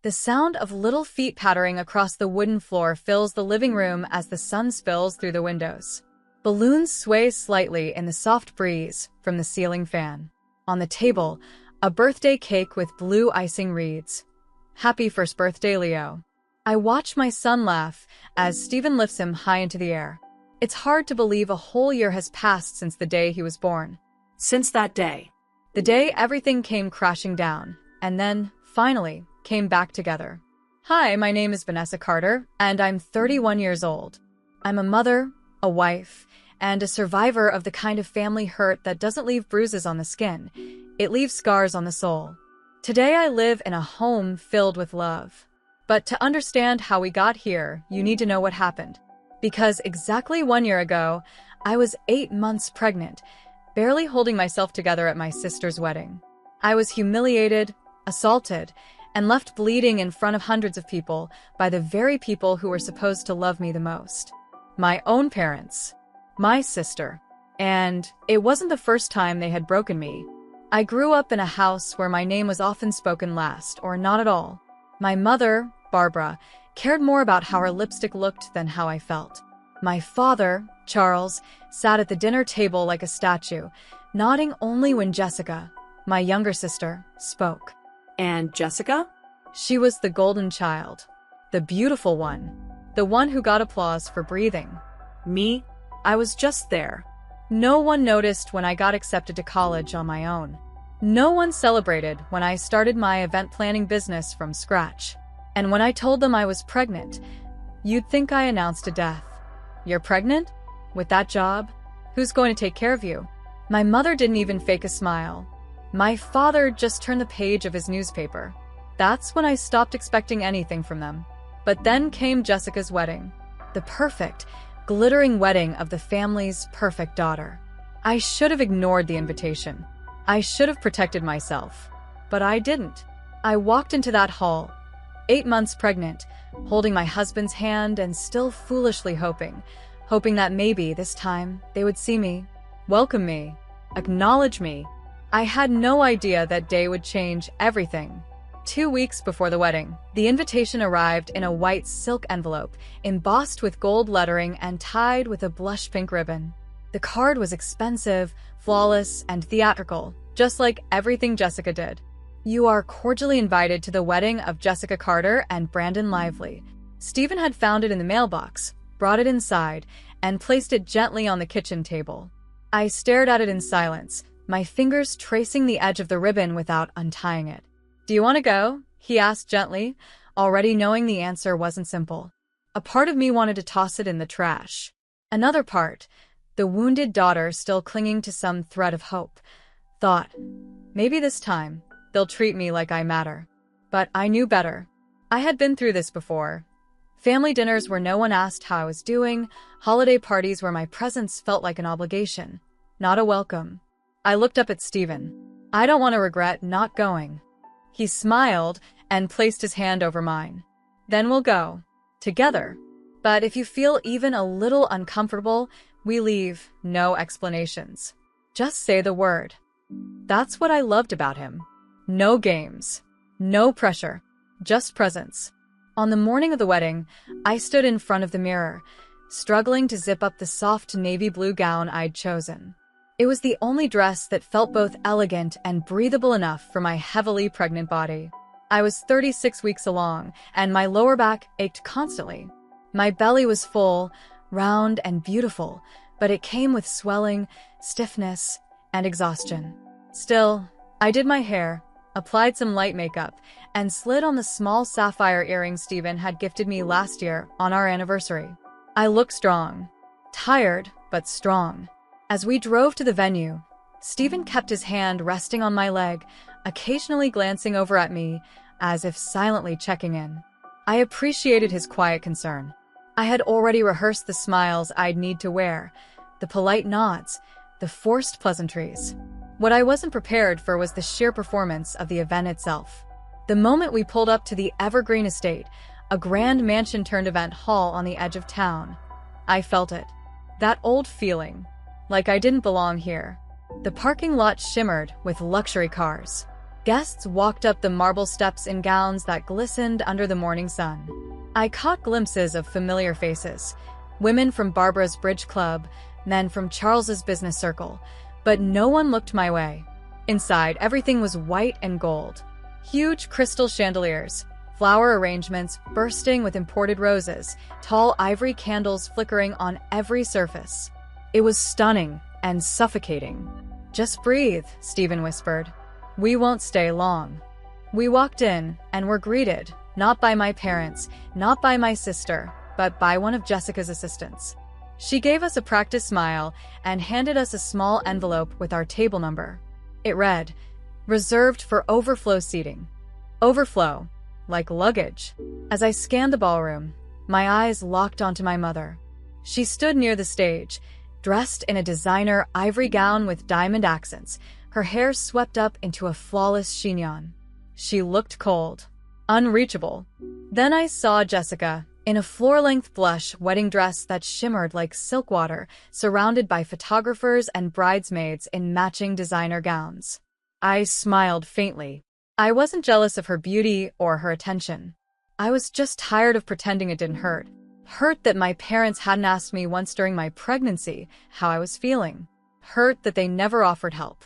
The sound of little feet pattering across the wooden floor fills the living room as the sun spills through the windows. Balloons sway slightly in the soft breeze from the ceiling fan. On the table, a birthday cake with blue icing reads, "Happy first birthday, Leo." I watch my son laugh as Stephen lifts him high into the air. It's hard to believe a whole year has passed since the day he was born. Since that day. The day everything came crashing down, and then, finally, came back together. Hi, my name is Vanessa Carter, and I'm 31 years old. I'm a mother, a wife, and a survivor of the kind of family hurt that doesn't leave bruises on the skin. It leaves scars on the soul. Today I live in a home filled with love. But to understand how we got here, you need to know what happened. Because exactly 1 year ago, I was 8 months pregnant, barely holding myself together at my sister's wedding. I was humiliated, assaulted, and left bleeding in front of hundreds of people by the very people who were supposed to love me the most. My own parents, my sister. And it wasn't the first time they had broken me. I grew up in a house where my name was often spoken last, or not at all. My mother, Barbara, cared more about how her lipstick looked than how I felt. My father, Charles, sat at the dinner table like a statue, nodding only when Jessica, my younger sister, spoke. And Jessica? She was the golden child, the beautiful one, the one who got applause for breathing. Me? I was just there. No one noticed when I got accepted to college on my own. No one celebrated when I started my event planning business from scratch. And when I told them I was pregnant, you'd think I announced a death. You're pregnant? With that job? Who's going to take care of you? My mother didn't even fake a smile. My father just turned the page of his newspaper. That's when I stopped expecting anything from them. But then came Jessica's wedding. The perfect, glittering wedding of the family's perfect daughter. I should have ignored the invitation. I should have protected myself. But I didn't. I walked into that hall, 8 months pregnant, holding my husband's hand and still foolishly hoping that maybe this time they would see me, welcome me, acknowledge me. I had no idea that day would change everything. 2 weeks before the wedding, the invitation arrived in a white silk envelope, embossed with gold lettering and tied with a blush pink ribbon. The card was expensive, flawless, and theatrical, just like everything Jessica did. You are cordially invited to the wedding of Jessica Carter and Brandon Lively. Stephen had found it in the mailbox, brought it inside, and placed it gently on the kitchen table. I stared at it in silence, my fingers tracing the edge of the ribbon without untying it. "Do you want to go?" he asked gently, already knowing the answer wasn't simple. A part of me wanted to toss it in the trash. Another part, the wounded daughter still clinging to some thread of hope, thought, maybe this time they'll treat me like I matter. But I knew better. I had been through this before. Family dinners where no one asked how I was doing, holiday parties where my presence felt like an obligation, not a welcome. I looked up at Stephen. I don't want to regret not going. He smiled and placed his hand over mine. Then we'll go. Together. But if you feel even a little uncomfortable, we leave, no explanations. Just say the word. That's what I loved about him. No games. No pressure. Just presence. On the morning of the wedding, I stood in front of the mirror, struggling to zip up the soft navy blue gown I'd chosen. It was the only dress that felt both elegant and breathable enough for my heavily pregnant body. I was 36 weeks along, and my lower back ached constantly. My belly was full, round, and beautiful, but it came with swelling, stiffness, and exhaustion. Still, I did my hair, applied some light makeup, and slid on the small sapphire earrings Stephen had gifted me last year on our anniversary. I looked strong. Tired, but strong. As we drove to the venue, Stephen kept his hand resting on my leg, occasionally glancing over at me, as if silently checking in. I appreciated his quiet concern. I had already rehearsed the smiles I'd need to wear, the polite nods, the forced pleasantries. What I wasn't prepared for was the sheer performance of the event itself. The moment we pulled up to the Evergreen Estate, a grand mansion-turned-event hall on the edge of town, I felt it. That old feeling. Like I didn't belong here. The parking lot shimmered with luxury cars. Guests walked up the marble steps in gowns that glistened under the morning sun. I caught glimpses of familiar faces, women from Barbara's bridge club, men from Charles's business circle, but no one looked my way. Inside, everything was white and gold. Huge crystal chandeliers, flower arrangements bursting with imported roses, tall ivory candles flickering on every surface. It was stunning and suffocating. "Just breathe," Stephen whispered. "We won't stay long." We walked in and were greeted, not by my parents, not by my sister, but by one of Jessica's assistants. She gave us a practiced smile and handed us a small envelope with our table number. It read, "Reserved for overflow seating." Overflow, like luggage. As I scanned the ballroom, my eyes locked onto my mother. She stood near the stage, dressed in a designer ivory gown with diamond accents, her hair swept up into a flawless chignon. She looked cold, unreachable. Then I saw Jessica, in a floor-length blush wedding dress that shimmered like silk water, surrounded by photographers and bridesmaids in matching designer gowns. I smiled faintly. I wasn't jealous of her beauty or her attention. I was just tired of pretending it didn't hurt. Hurt that my parents hadn't asked me once during my pregnancy how I was feeling. Hurt that they never offered help.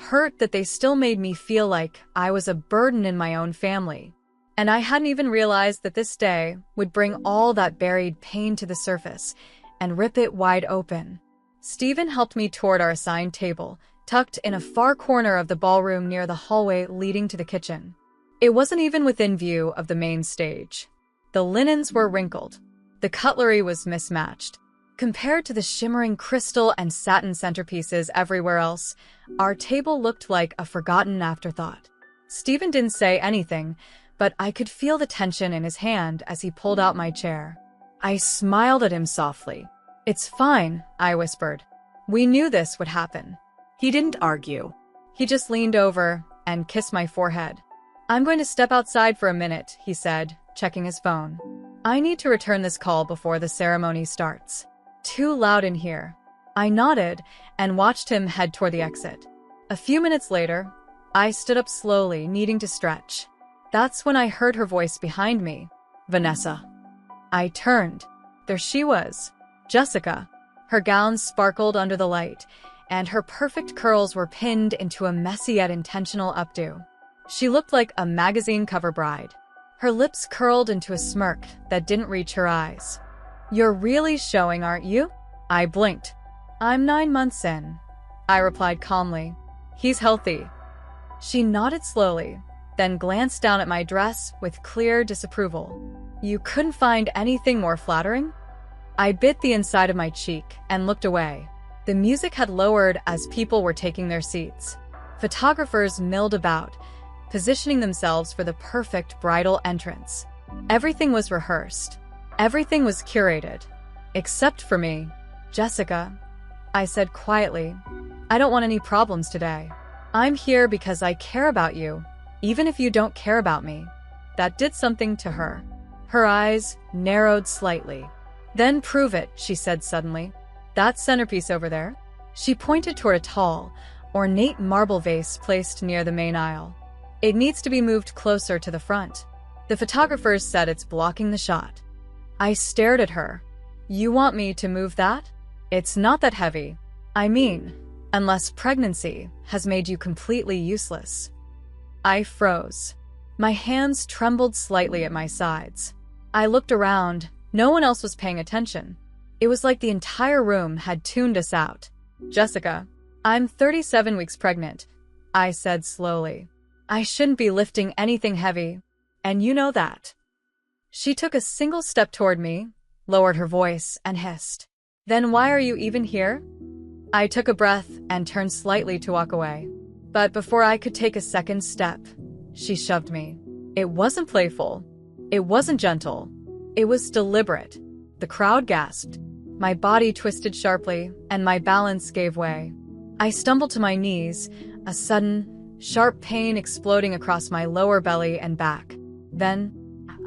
Hurt that they still made me feel like I was a burden in my own family. And I hadn't even realized that this day would bring all that buried pain to the surface and rip it wide open. Stephen helped me toward our assigned table, tucked in a far corner of the ballroom near the hallway leading to the kitchen. It wasn't even within view of the main stage. The linens were wrinkled. The cutlery was mismatched. Compared to the shimmering crystal and satin centerpieces everywhere else, our table looked like a forgotten afterthought. Stephen didn't say anything, but I could feel the tension in his hand as he pulled out my chair. I smiled at him softly. "It's fine," I whispered. "We knew this would happen." He didn't argue. He just leaned over and kissed my forehead. "I'm going to step outside for a minute," he said, checking his phone. "I need to return this call before the ceremony starts. Too loud in here." I nodded and watched him head toward the exit. A few minutes later, I stood up slowly, needing to stretch. That's when I heard her voice behind me. "Vanessa." I turned. There she was, Jessica. Her gown sparkled under the light, and her perfect curls were pinned into a messy yet intentional updo. She looked like a magazine cover bride. Her lips curled into a smirk that didn't reach her eyes. "You're really showing, aren't you?" I blinked. "I'm 9 months in," I replied calmly. "He's healthy." She nodded slowly, then glanced down at my dress with clear disapproval. "You couldn't find anything more flattering?" I bit the inside of my cheek and looked away. The music had lowered as people were taking their seats. Photographers milled about, positioning themselves for the perfect bridal entrance. Everything was rehearsed. Everything was curated. Except for me. "Jessica," I said quietly, "I don't want any problems today. I'm here because I care about you, even if you don't care about me." That did something to her. Her eyes narrowed slightly. "Then prove it," she said suddenly. "That centerpiece over there?" She pointed toward a tall, ornate marble vase placed near the main aisle. "It needs to be moved closer to the front. The photographers said it's blocking the shot." I stared at her. "You want me to move that? It's not that heavy. I mean, unless pregnancy has made you completely useless." I froze. My hands trembled slightly at my sides. I looked around. No one else was paying attention. It was like the entire room had tuned us out. "Jessica, I'm 37 weeks pregnant," I said slowly. "I shouldn't be lifting anything heavy, and you know that." She took a single step toward me, lowered her voice, and hissed, "Then why are you even here?" I took a breath and turned slightly to walk away. But before I could take a second step, she shoved me. It wasn't playful. It wasn't gentle. It was deliberate. The crowd gasped. My body twisted sharply, and my balance gave way. I stumbled to my knees, a sudden, sharp pain exploding across my lower belly and back. Then,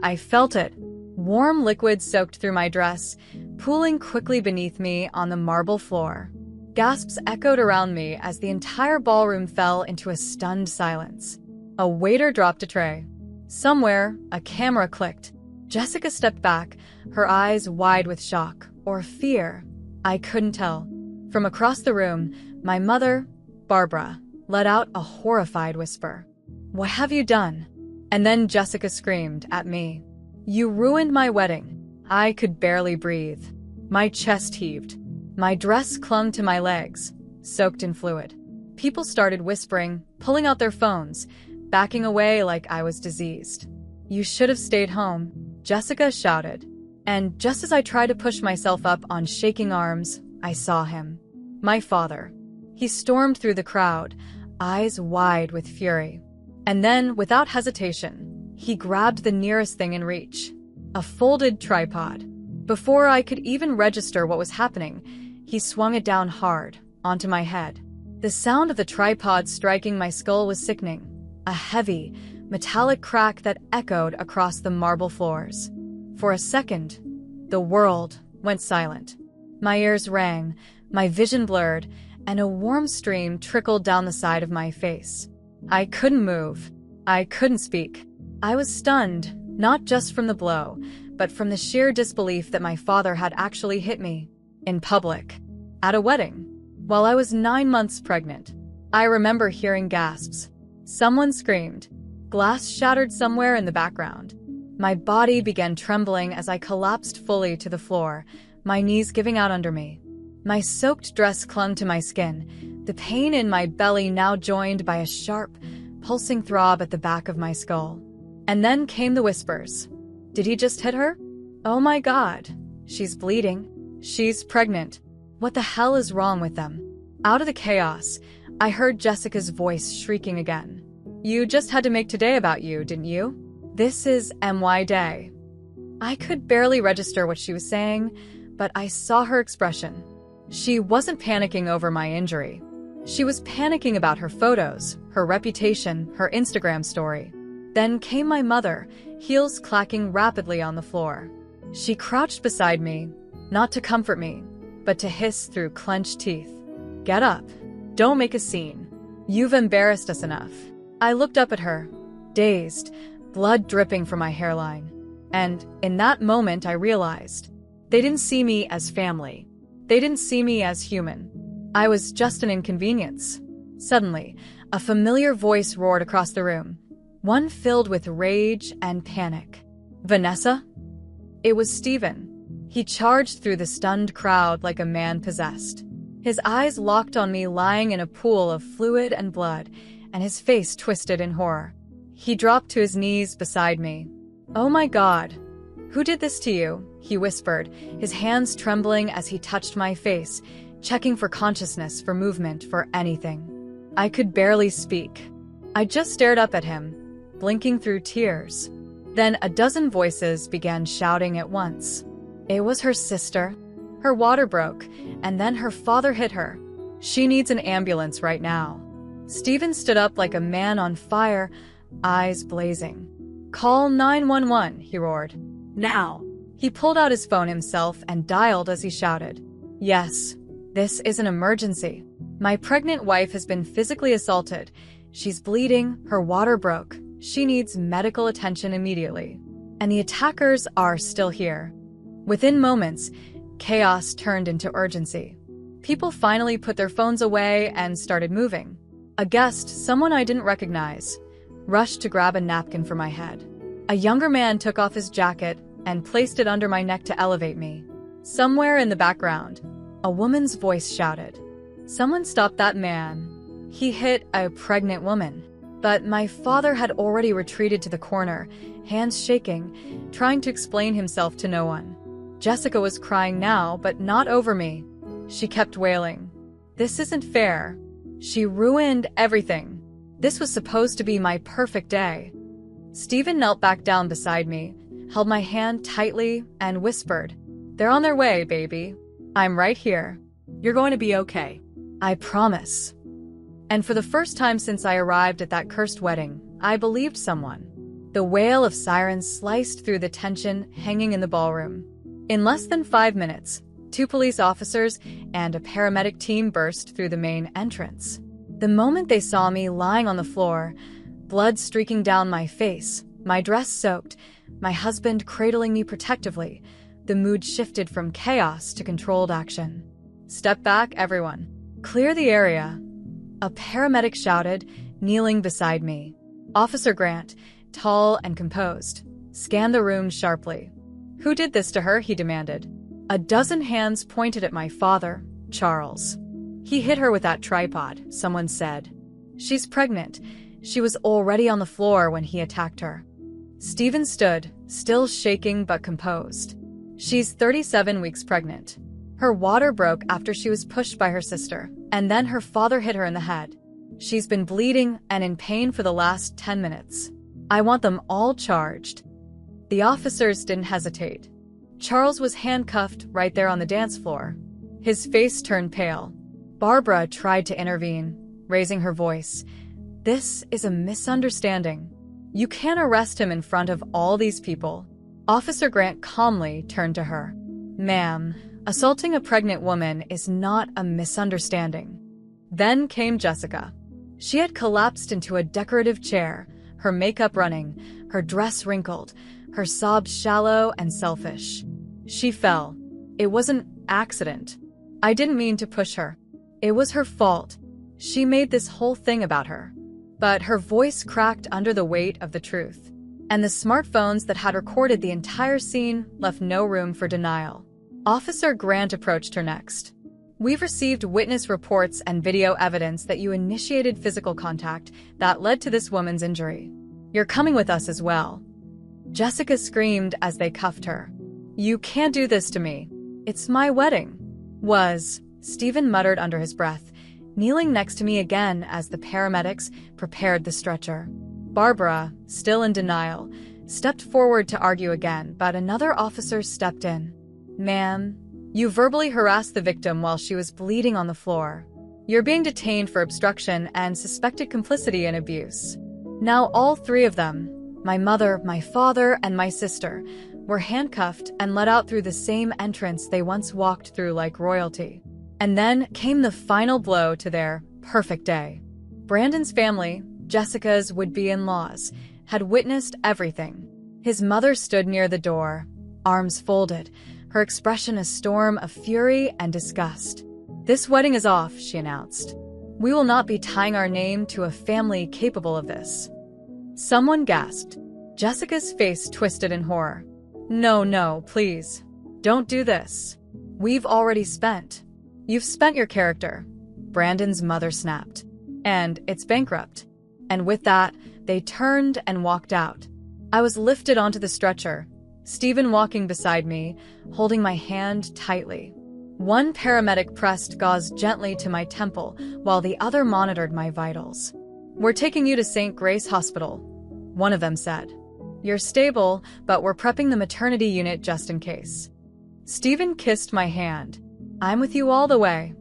I felt it. Warm liquid soaked through my dress, pooling quickly beneath me on the marble floor. Gasps echoed around me as the entire ballroom fell into a stunned silence. A waiter dropped a tray. Somewhere, a camera clicked. Jessica stepped back, her eyes wide with shock or fear. I couldn't tell. From across the room, my mother, Barbara, let out a horrified whisper. "What have you done?" And then Jessica screamed at me. "You ruined my wedding." I could barely breathe. My chest heaved. My dress clung to my legs, soaked in fluid. People started whispering, pulling out their phones, backing away like I was diseased. "You should have stayed home," Jessica shouted. And just as I tried to push myself up on shaking arms, I saw him. My father. He stormed through the crowd, eyes wide with fury. And then, without hesitation, he grabbed the nearest thing in reach. A folded tripod. Before I could even register what was happening, he swung it down hard, onto my head. The sound of the tripod striking my skull was sickening. A heavy, metallic crack that echoed across the marble floors. For a second, the world went silent. My ears rang, my vision blurred, and a warm stream trickled down the side of my face. I couldn't move. I couldn't speak. I was stunned, not just from the blow, but from the sheer disbelief that my father had actually hit me. In public. At a wedding. While I was 9 months pregnant. I remember hearing gasps. Someone screamed. Glass shattered somewhere in the background. My body began trembling as I collapsed fully to the floor, my knees giving out under me. My soaked dress clung to my skin, the pain in my belly now joined by a sharp, pulsing throb at the back of my skull. And then came the whispers. Did he just hit her? Oh my God. She's bleeding. She's pregnant. What the hell is wrong with them? Out of the chaos, I heard Jessica's voice shrieking again. You just had to make today about you, didn't you? This is MY Day. I could barely register what she was saying, but I saw her expression. She wasn't panicking over my injury. She was panicking about her photos, her reputation, her Instagram story. Then came my mother, heels clacking rapidly on the floor. She crouched beside me, not to comfort me, but to hiss through clenched teeth. Get up. Don't make a scene. You've embarrassed us enough. I looked up at her, dazed, blood dripping from my hairline. And in that moment I realized, they didn't see me as family. They didn't see me as human. I was just an inconvenience. Suddenly, a familiar voice roared across the room, one filled with rage and panic. Vanessa? It was Stephen. He charged through the stunned crowd like a man possessed. His eyes locked on me lying in a pool of fluid and blood, and his face twisted in horror. He dropped to his knees beside me. Oh my God. Who did this to you? He whispered, his hands trembling as he touched my face, checking for consciousness, for movement, for anything. I could barely speak. I just stared up at him, blinking through tears. Then a dozen voices began shouting at once. It was her sister. Her water broke, and then her father hit her. She needs an ambulance right now. Stephen stood up like a man on fire, eyes blazing. Call 911, he roared. Now. He pulled out his phone himself and dialed as he shouted. Yes, this is an emergency. My pregnant wife has been physically assaulted. She's bleeding, her water broke. She needs medical attention immediately. And the attackers are still here. Within moments, chaos turned into urgency. People finally put their phones away and started moving. A guest, someone I didn't recognize, rushed to grab a napkin for my head. A younger man took off his jacket and placed it under my neck to elevate me. Somewhere in the background, a woman's voice shouted, "Someone stop that man. He hit a pregnant woman." But my father had already retreated to the corner, hands shaking, trying to explain himself to no one. Jessica was crying now, but not over me. She kept wailing. This isn't fair. She ruined everything. This was supposed to be my perfect day. Stephen knelt back down beside me, held my hand tightly, and whispered, "They're on their way, baby. I'm right here. You're going to be okay. I promise." And for the first time since I arrived at that cursed wedding, I believed someone. The wail of sirens sliced through the tension hanging in the ballroom. In less than 5 minutes, 2 police officers and a paramedic team burst through the main entrance. The moment they saw me lying on the floor, blood streaking down my face, my dress soaked, my husband cradling me protectively. The mood shifted from chaos to controlled action. "Step back, everyone. Clear the area," a paramedic shouted, kneeling beside me. Officer Grant, tall and composed, scanned the room sharply. "Who did this to her?" he demanded. A dozen hands pointed at my father, Charles. "He hit her with that tripod," someone said. "She's pregnant." She was already on the floor when he attacked her. Stephen stood, still shaking but composed. "She's 37 weeks pregnant. Her water broke after she was pushed by her sister, and then her father hit her in the head. She's been bleeding and in pain for the last 10 minutes. I want them all charged." The officers didn't hesitate. Charles was handcuffed right there on the dance floor. His face turned pale. Barbara tried to intervene, raising her voice. "This is a misunderstanding. You can't arrest him in front of all these people." Officer Grant calmly turned to her. "Ma'am, assaulting a pregnant woman is not a misunderstanding." Then came Jessica. She had collapsed into a decorative chair, her makeup running, her dress wrinkled, her sobs shallow and selfish. She fell. It was an accident. I didn't mean to push her. It was her fault. She made this whole thing about her. But her voice cracked under the weight of the truth. And the smartphones that had recorded the entire scene left no room for denial. Officer Grant approached her next. "We've received witness reports and video evidence that you initiated physical contact that led to this woman's injury. You're coming with us as well." Jessica screamed as they cuffed her. "You can't do this to me. It's my wedding." Stephen muttered under his breath, kneeling next to me again as the paramedics prepared the stretcher. Barbara, still in denial, stepped forward to argue again, but another officer stepped in. "Ma'am, you verbally harassed the victim while she was bleeding on the floor. You're being detained for obstruction and suspected complicity in abuse." Now all three of them, my mother, my father, and my sister, were handcuffed and let out through the same entrance they once walked through like royalty. And then came the final blow to their perfect day. Brandon's family, Jessica's would-be-in-laws, had witnessed everything. His mother stood near the door, arms folded, her expression a storm of fury and disgust. "This wedding is off," she announced. "We will not be tying our name to a family capable of this." Someone gasped. Jessica's face twisted in horror. No, please. Don't do this. We've already spent." "You've spent your character," Brandon's mother snapped. "And it's bankrupt." And with that, they turned and walked out. I was lifted onto the stretcher, Stephen walking beside me, holding my hand tightly. One paramedic pressed gauze gently to my temple, while the other monitored my vitals. "We're taking you to St. Grace Hospital," one of them said. "You're stable, but we're prepping the maternity unit just in case." Stephen kissed my hand. "I'm with you all the way."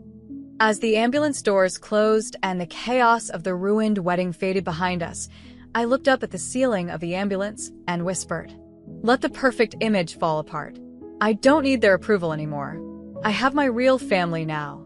As the ambulance doors closed and the chaos of the ruined wedding faded behind us, I looked up at the ceiling of the ambulance and whispered, "Let the perfect image fall apart. I don't need their approval anymore. I have my real family now."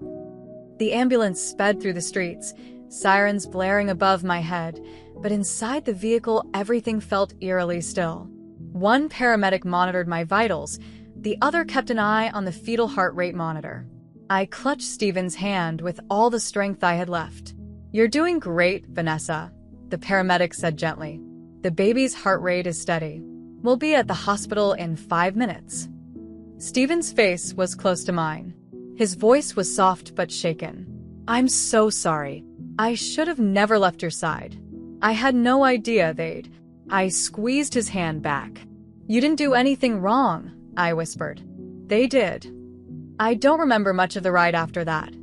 The ambulance sped through the streets, sirens blaring above my head, but inside the vehicle everything felt eerily still. One paramedic monitored my vitals, the other kept an eye on the fetal heart rate monitor. I clutched Stephen's hand with all the strength I had left. "You're doing great, Vanessa," the paramedic said gently. "The baby's heart rate is steady. We'll be at the hospital in 5 minutes." Stephen's face was close to mine. His voice was soft but shaken. "I'm so sorry. I should have never left your side. I had no idea they'd—" I squeezed his hand back. "You didn't do anything wrong," I whispered. "They did." I don't remember much of the ride after that.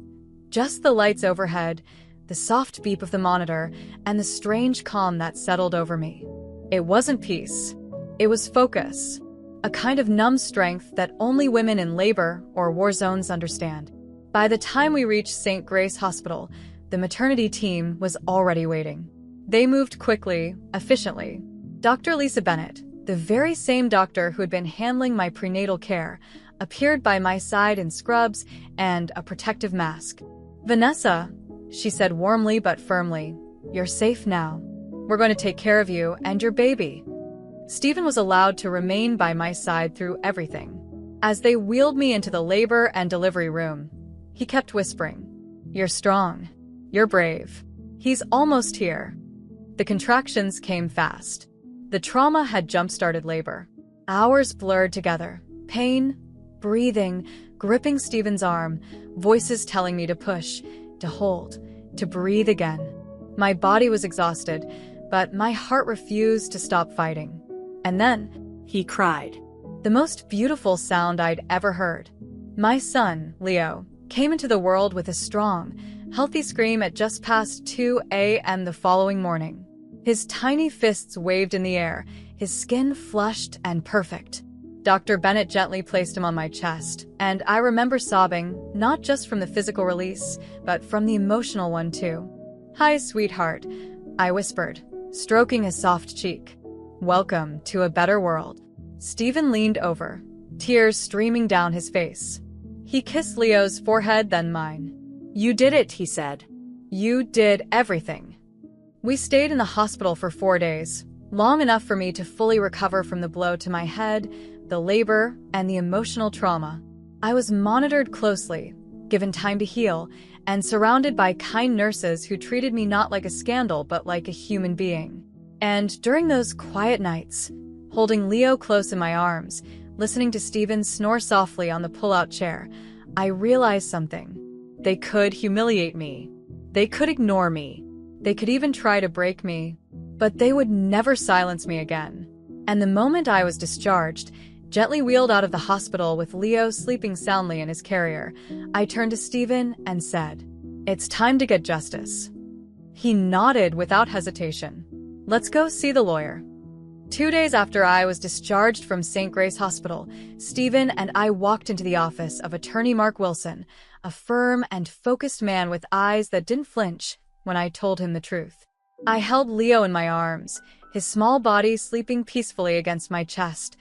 Just the lights overhead, the soft beep of the monitor, and the strange calm that settled over me. It wasn't peace. It was focus. A kind of numb strength that only women in labor or war zones understand. By the time we reached St. Grace Hospital, the maternity team was already waiting. They moved quickly, efficiently. Dr. Lisa Bennett, the very same doctor who had been handling my prenatal care, appeared by my side in scrubs and a protective mask. "Vanessa," she said warmly but firmly, "you're safe now." We're going to take care of you and your baby." Stephen was allowed to remain by my side through everything. As they wheeled me into the labor and delivery room, he kept whispering, "You're strong. You're brave. He's almost here." The contractions came fast. The trauma had jump-started labor. Hours blurred together. Pain, breathing, gripping Stephen's arm, voices telling me to push, to hold, to breathe again. My body was exhausted, but my heart refused to stop fighting. And then, He cried. the most beautiful sound I'd ever heard. My son, Leo, came into the world with a strong, healthy scream at just past 2 a.m. the following morning. His tiny fists waved in the air, his skin flushed and perfect. Dr. Bennett gently placed him on my chest, and I remember sobbing, not just from the physical release, but from the emotional one too. "Hi, sweetheart," I whispered, stroking his soft cheek. "Welcome to a better world." Stephen leaned over, tears streaming down his face. He kissed Leo's forehead, then mine. "You did it," he said. "You did everything." We stayed in the hospital for 4 days, long enough for me to fully recover from the blow to my head, the labor, and the emotional trauma. I was monitored closely, given time to heal, and surrounded by kind nurses who treated me not like a scandal but like a human being. And during those quiet nights, holding Leo close in my arms, listening to Stephen snore softly on the pull-out chair, I realized something. They could humiliate me. They could ignore me. They could even try to break me. But they would never silence me again. And the moment I was discharged, gently wheeled out of the hospital with Leo sleeping soundly in his carrier, I turned to Stephen and said, "It's time to get justice." He nodded without hesitation. "Let's go see the lawyer." 2 days after I was discharged from St. Grace Hospital, Stephen and I walked into the office of attorney Mark Wilson, a firm and focused man with eyes that didn't flinch when I told him the truth. I held Leo in my arms, his small body sleeping peacefully against my chest,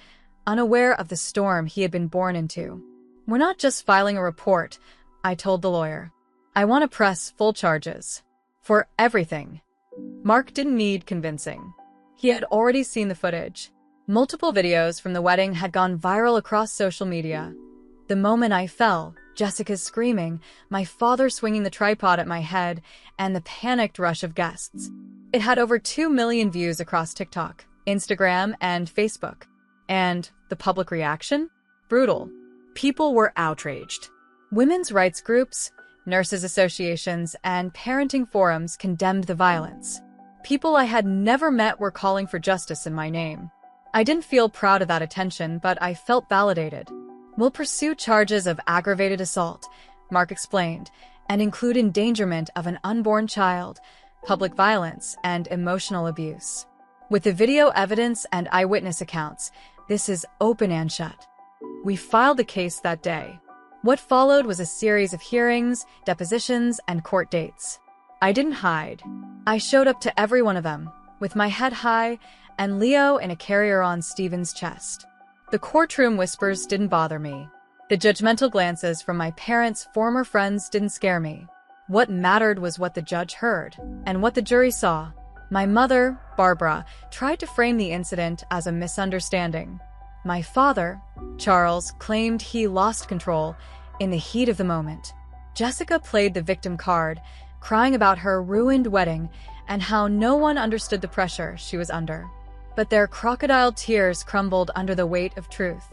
unaware of the storm he had been born into. "We're not just filing a report," I told the lawyer. "I want to press full charges. For everything." Mark didn't need convincing. He had already seen the footage. Multiple videos from the wedding had gone viral across social media. The moment I fell, Jessica's screaming, my father swinging the tripod at my head, and the panicked rush of guests. It had over 2 million views across TikTok, Instagram, and Facebook. And the public reaction? Brutal. People were outraged. Women's rights groups, nurses' associations, and parenting forums condemned the violence. People I had never met were calling for justice in my name. I didn't feel proud of that attention, but I felt validated. "We'll pursue charges of aggravated assault," Mark explained, "and include endangerment of an unborn child, public violence, and emotional abuse. With the video evidence and eyewitness accounts, this is open and shut." We filed the case that day. What followed was a series of hearings, depositions, and court dates. I didn't hide. I showed up to every one of them, with my head high and Leo in a carrier on Stephen's chest. The courtroom whispers didn't bother me. The judgmental glances from my parents' former friends didn't scare me. What mattered was what the judge heard, and what the jury saw. My mother, Barbara, tried to frame the incident as a misunderstanding. My father, Charles, claimed he lost control in the heat of the moment. Jessica played the victim card, crying about her ruined wedding and how no one understood the pressure she was under. But their crocodile tears crumbled under the weight of truth.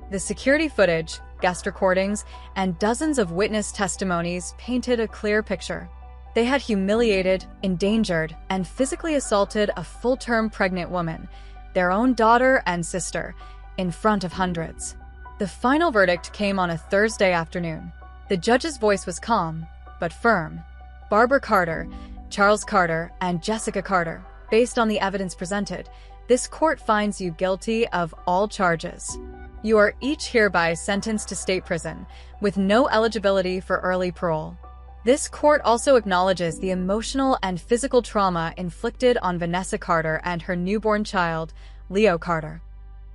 The security footage, guest recordings, and dozens of witness testimonies painted a clear picture. They had humiliated, endangered, and physically assaulted a full-term pregnant woman, their own daughter and sister, in front of hundreds. The final verdict came on a Thursday afternoon. The judge's voice was calm, but firm. "Barbara Carter, Charles Carter, and Jessica Carter, based on the evidence presented, this court finds you guilty of all charges. You are each hereby sentenced to state prison, with no eligibility for early parole." This court also acknowledges the emotional and physical trauma inflicted on Vanessa Carter and her newborn child, Leo Carter.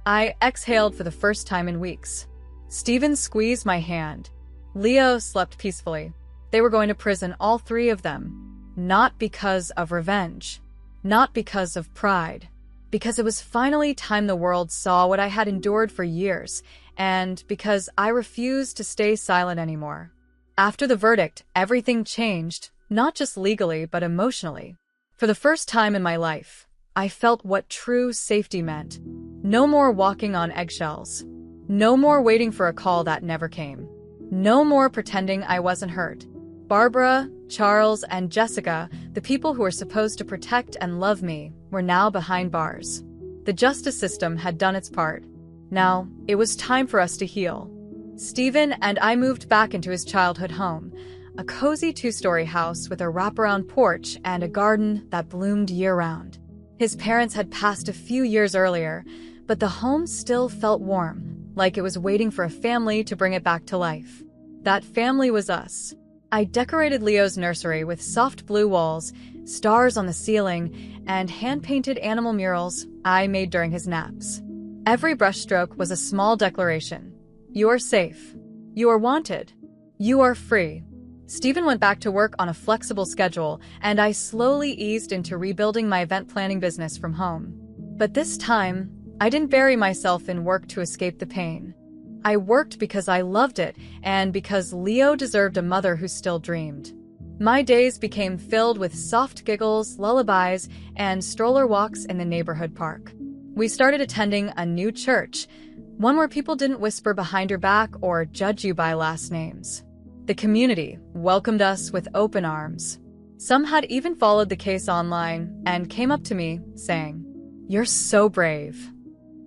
I exhaled for the first time in weeks. Stephen squeezed my hand. Leo slept peacefully. They were going to prison, all 3 of them. Not because of revenge. Not because of pride, because it was finally time the world saw what I had endured for years, and because I refused to stay silent anymore. After the verdict, everything changed, not just legally, but emotionally. For the first time in my life, I felt what true safety meant. No more walking on eggshells. No more waiting for a call that never came. No more pretending I wasn't hurt. Barbara, Charles, and Jessica, the people who were supposed to protect and love me, were now behind bars. The justice system had done its part. Now, it was time for us to heal. Stephen and I moved back into his childhood home, a cozy two-story house with a wraparound porch and a garden that bloomed year-round. His parents had passed a few years earlier, but the home still felt warm, like it was waiting for a family to bring it back to life. That family was us. I decorated Leo's nursery with soft blue walls, stars on the ceiling, and hand-painted animal murals I made during his naps. Every brushstroke was a small declaration. You are safe. You are wanted. You are free. Stephen went back to work on a flexible schedule, and I slowly eased into rebuilding my event planning business from home. But this time, I didn't bury myself in work to escape the pain. I worked because I loved it, and because Leo deserved a mother who still dreamed. My days became filled with soft giggles, lullabies, and stroller walks in the neighborhood park. We started attending a new church, one where people didn't whisper behind your back or judge you by last names. The community welcomed us with open arms. Some had even followed the case online and came up to me saying, "You're so brave.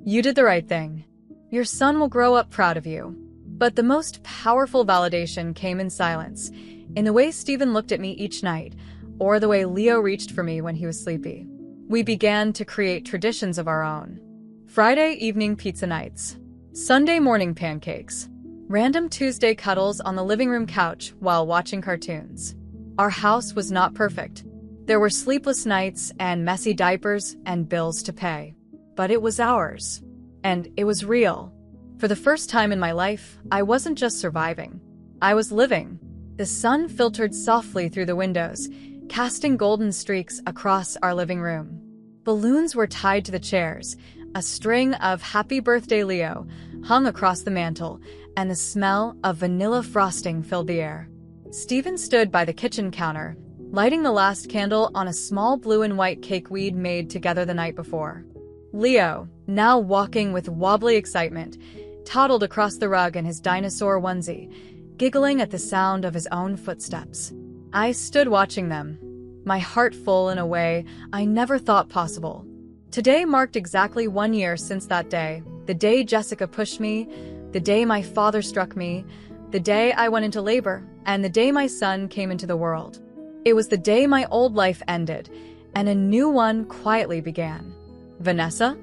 You did the right thing. Your son will grow up proud of you." But the most powerful validation came in silence, in the way Stephen looked at me each night, or the way Leo reached for me when he was sleepy. We began to create traditions of our own. Friday evening pizza nights. Sunday morning pancakes. Random Tuesday cuddles on the living room couch while watching cartoons. Our house was not perfect. There were sleepless nights and messy diapers and bills to pay. But it was ours. And it was real. For the first time in my life, I wasn't just surviving. I was living. The sun filtered softly through the windows, casting golden streaks across our living room. Balloons were tied to the chairs. A string of "Happy Birthday, Leo" hung across the mantel, and the smell of vanilla frosting filled the air. Stephen stood by the kitchen counter, lighting the last candle on a small blue and white cake we'd made together the night before. Leo, now walking with wobbly excitement, toddled across the rug in his dinosaur onesie, giggling at the sound of his own footsteps. I stood watching them, my heart full in a way I never thought possible. Today marked exactly 1 year since that day, the day Jessica pushed me, the day my father struck me, the day I went into labor, and the day my son came into the world. It was the day my old life ended, and a new one quietly began. "Vanessa?"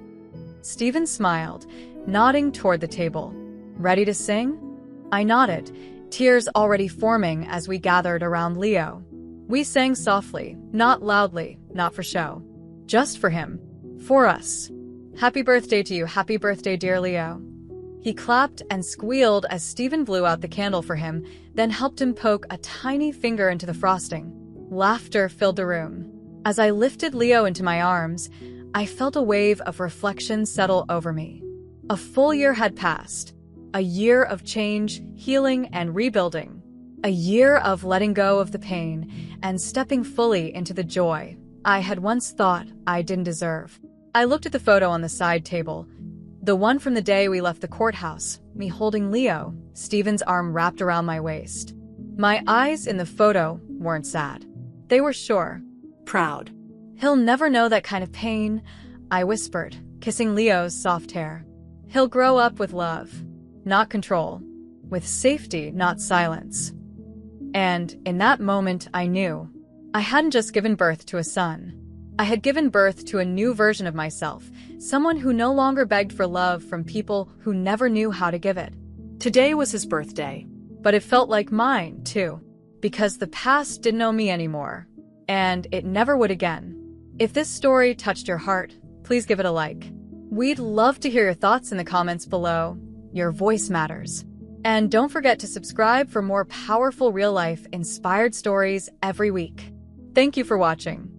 Stephen smiled, nodding toward the table. "Ready to sing?" I nodded, tears already forming as we gathered around Leo. We sang softly, not loudly, not for show. Just for him. For us. "Happy birthday to you, happy birthday, dear Leo." He clapped and squealed as Stephen blew out the candle for him, then helped him poke a tiny finger into the frosting. Laughter filled the room. As I lifted Leo into my arms, I felt a wave of reflection settle over me. A full year had passed. A year of change, healing, and rebuilding. A year of letting go of the pain and stepping fully into the joy I had once thought I didn't deserve. I looked at the photo on the side table, the one from the day we left the courthouse, me holding Leo, Stephen's arm wrapped around my waist. My eyes in the photo weren't sad. They were sure. Proud. "He'll never know that kind of pain," I whispered, kissing Leo's soft hair. "He'll grow up with love, not control, with safety, not silence." And in that moment, I knew. I hadn't just given birth to a son. I had given birth to a new version of myself, someone who no longer begged for love from people who never knew how to give it. Today was his birthday, but it felt like mine, too, because the past didn't know me anymore, and it never would again. If this story touched your heart, please give it a like. We'd love to hear your thoughts in the comments below. Your voice matters. And don't forget to subscribe for more powerful real-life inspired stories every week. Thank you for watching.